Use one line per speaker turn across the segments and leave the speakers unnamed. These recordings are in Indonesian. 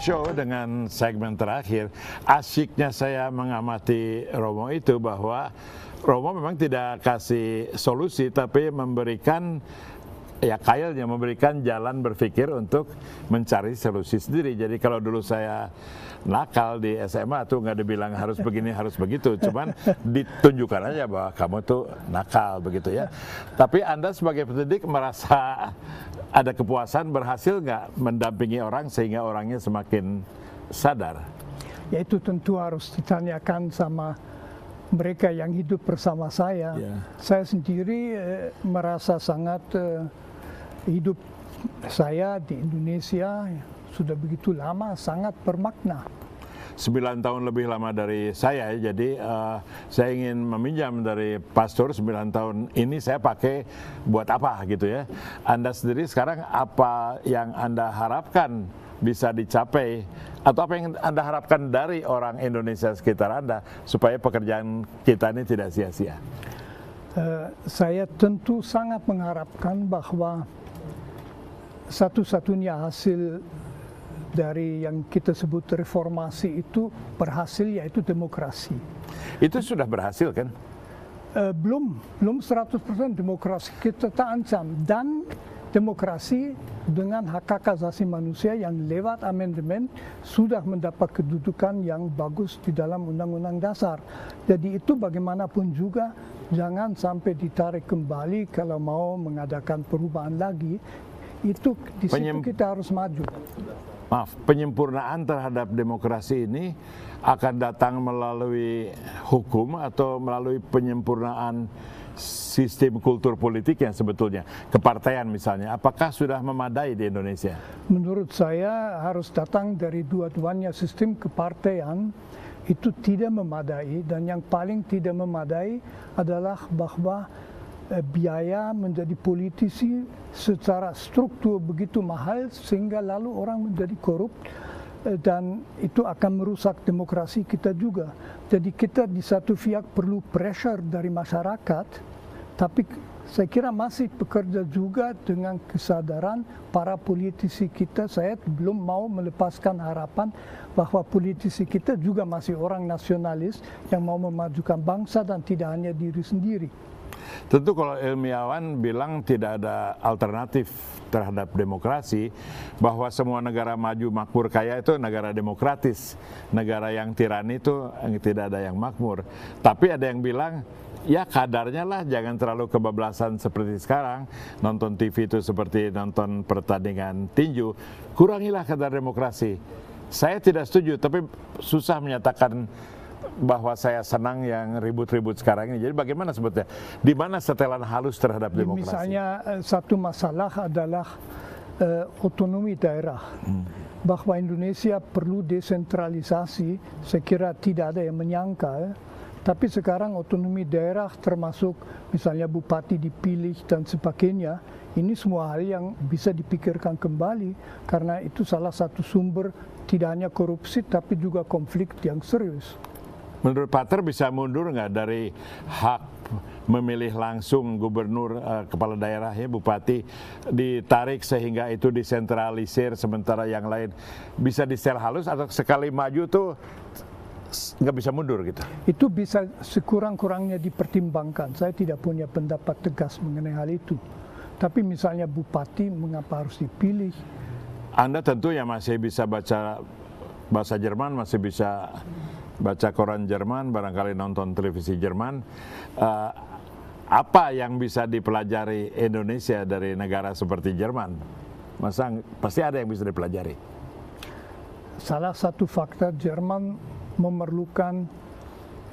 show dengan segmen terakhir. Asyiknya saya mengamati Romo itu bahwa Romo memang tidak kasih solusi, tapi memberikan kailnya, memberikan jalan berpikir untuk mencari solusi sendiri. Jadi kalau dulu saya nakal di SMA tuh nggak dibilang harus begini, harus begitu. Cuman ditunjukkan aja bahwa kamu tuh nakal begitu ya. Tapi Anda sebagai pendidik merasa ada kepuasan berhasil nggak mendampingi orang sehingga orangnya semakin sadar?
Ya itu tentu harus ditanyakan sama mereka yang hidup bersama saya. Saya sendiri merasa sangat hidup saya di Indonesia sudah begitu lama, sangat bermakna.
9 tahun lebih lama dari saya, jadi saya ingin meminjam dari pastor 9 tahun ini saya pakai buat apa gitu ya. Anda sendiri sekarang apa yang Anda harapkan bisa dicapai atau apa yang Anda harapkan dari orang Indonesia sekitar Anda supaya pekerjaan kita ini tidak sia-sia?
Saya tentu sangat mengharapkan bahwa satu-satunya hasil dari yang kita sebut reformasi itu berhasil, yaitu demokrasi.
Itu sudah berhasil kan?
Belum 100% demokrasi kita terancam, dan demokrasi dengan hak asasi manusia yang lewat amandemen sudah mendapat kedudukan yang bagus di dalam Undang-Undang Dasar. Jadi itu bagaimanapun juga jangan sampai ditarik kembali kalau mau mengadakan perubahan lagi. Itu di situ kita harus maju.
Maaf, penyempurnaan terhadap demokrasi ini akan datang melalui hukum atau melalui penyempurnaan sistem kultur politik yang sebetulnya kepartaian misalnya, apakah sudah memadai di Indonesia?
Menurut saya harus datang dari dua-duanya. Sistem kepartaian itu tidak memadai, dan yang paling tidak memadai adalah bahwa biaya menjadi politisi secara struktur begitu mahal sehingga lalu orang menjadi korup, dan itu akan merusak demokrasi kita juga. Jadi kita di satu pihak perlu pressure dari masyarakat, tapi saya kira masih bekerja juga dengan kesadaran para politisi kita. Saya belum mau melepaskan harapan bahwa politisi kita juga masih orang nasionalis yang mau memajukan bangsa dan tidak hanya diri sendiri.
Tentu kalau ilmiawan bilang tidak ada alternatif terhadap demokrasi, bahwa semua negara maju makmur kaya itu negara demokratis, negara yang tirani itu tidak ada yang makmur. Tapi ada yang bilang ya kadarnya lah, jangan terlalu kebablasan seperti sekarang, nonton TV itu seperti nonton pertandingan tinju, kurangilah kadar demokrasi. Saya tidak setuju, tapi susah menyatakan bahwa saya senang yang ribut-ribut sekarang ini. Jadi bagaimana sebetulnya? Di mana setelan halus terhadap demokrasi?
Misalnya satu masalah adalah otonomi daerah. Bahwa Indonesia perlu desentralisasi, saya kira tidak ada yang menyangka. Tapi sekarang otonomi daerah termasuk misalnya bupati dipilih dan sebagainya, ini semua hal yang bisa dipikirkan kembali, karena itu salah satu sumber tidak hanya korupsi tapi juga konflik yang serius.
Menurut Pater bisa mundur nggak dari hak memilih langsung gubernur, kepala daerahnya, bupati, ditarik sehingga itu disentralisir sementara yang lain bisa di-setel halus, atau sekali maju tuh nggak bisa mundur gitu? Itu
bisa sekurang-kurangnya dipertimbangkan. Saya tidak punya pendapat tegas mengenai hal itu. Tapi misalnya bupati mengapa harus dipilih?
Anda tentu ya masih bisa baca bahasa Jerman, masih bisa baca koran Jerman, barangkali nonton televisi Jerman. Apa yang bisa dipelajari Indonesia dari negara seperti Jerman? Masa pasti ada yang bisa dipelajari.
Salah satu fakta, Jerman memerlukan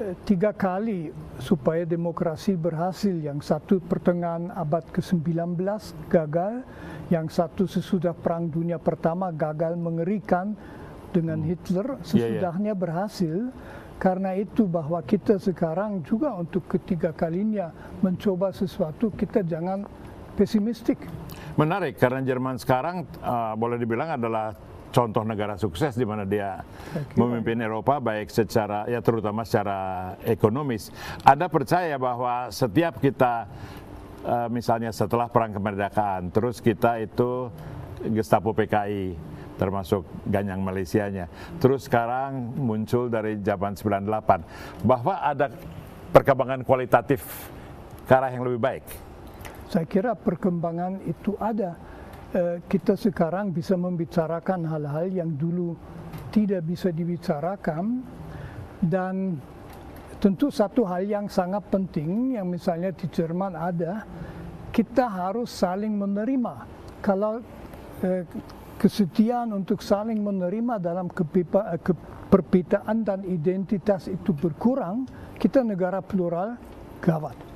3 kali supaya demokrasi berhasil. Yang satu pertengahan abad ke-19 gagal, yang satu sesudah Perang Dunia Pertama gagal mengerikan dengan Hitler, sesudahnya berhasil. Karena itu bahwa kita sekarang juga untuk ketiga kalinya mencoba sesuatu, kita jangan pesimistik.
Menarik, karena Jerman sekarang boleh dibilang adalah contoh negara sukses di mana dia memimpin Eropa, baik secara, ya terutama secara ekonomis. Anda percaya bahwa setiap kita misalnya setelah perang kemerdekaan, terus kita itu Gestapo PKI, termasuk Ganyang Malaysianya. Terus sekarang muncul dari zaman 98 bahwa ada perkembangan kualitatif ke arah yang lebih baik.
Saya kira perkembangan itu ada. Kita sekarang bisa membicarakan hal-hal yang dulu tidak bisa dibicarakan, dan tentu satu hal yang sangat penting yang misalnya di Jerman ada, kita harus saling menerima. Kalau kesetiaan untuk saling menerima dalam perbedaan dan identitas itu berkurang, kita negara plural gawat.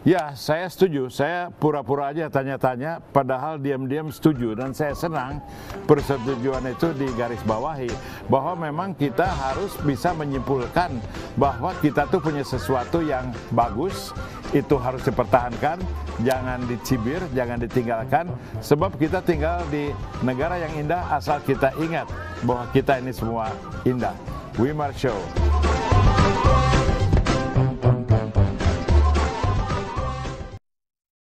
Ya, saya setuju. Saya pura-pura aja tanya-tanya, padahal diam-diam setuju. Dan saya senang persetujuan itu digarisbawahi, bahwa memang kita harus bisa menyimpulkan bahwa kita tuh punya sesuatu yang bagus, itu harus dipertahankan, jangan dicibir, jangan ditinggalkan, sebab kita tinggal di negara yang indah asal kita ingat bahwa kita ini semua indah. Wimar Show.